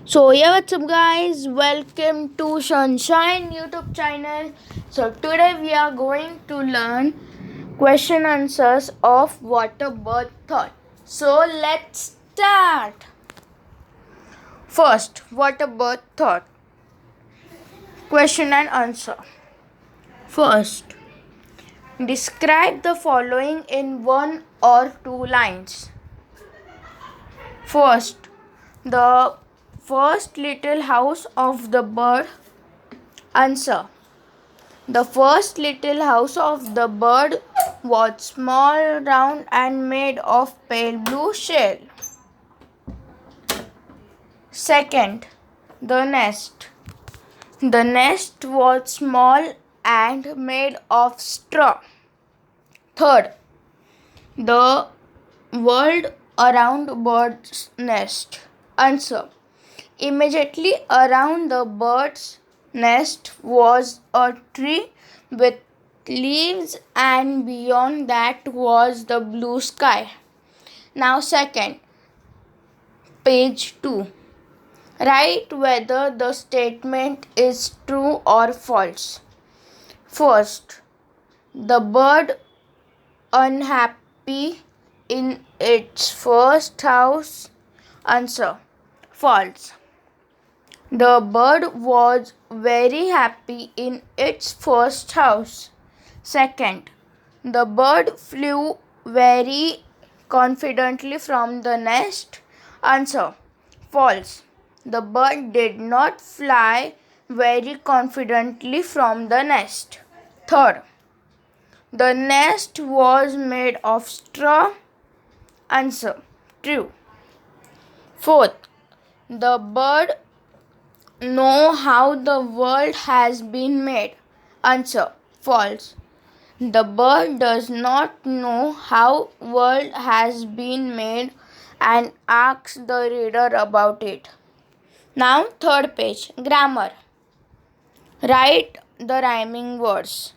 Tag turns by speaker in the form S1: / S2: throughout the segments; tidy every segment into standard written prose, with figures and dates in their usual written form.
S1: So yeah, what's up guys? Welcome to Sunshine YouTube channel. So today we are going to learn question answers of what a bird thought. So let's start. First, what a bird thought. Question and answer. First, describe the following in one or two lines. First, the first little house of the bird. Answer. The first little house of the bird was small, round, and made of pale blue shell. Second, the nest. The nest was small and made of straw. Third, the world around bird's nest. Answer. Immediately around the bird's nest was a tree with leaves, and beyond that was the blue sky. Now, second, page 2. Write whether the statement is true or false. First, the bird unhappy in its first house. Answer. False. The bird was very happy in its first house. Second, the bird flew very confidently from the nest. Answer. False. The bird did not fly very confidently from the nest. Third, the nest was made of straw. Answer. True. Fourth, the bird know how the world has been made. Answer. False. The bird does not know how world has been made and asks the reader about it. Now third page. Grammar. Write the rhyming words.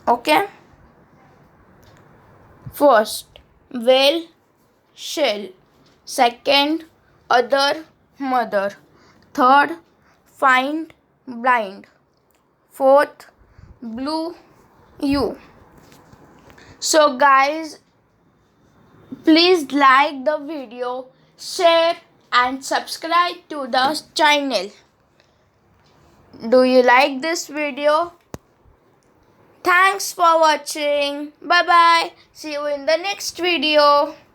S1: Okay. First, whale, shell. Second, other, mother. Third, find, blind. Fourth, blue, you. So guys, please like the video, share and subscribe to the channel. Do you like this video? Thanks for watching. Bye bye. See you in the next video.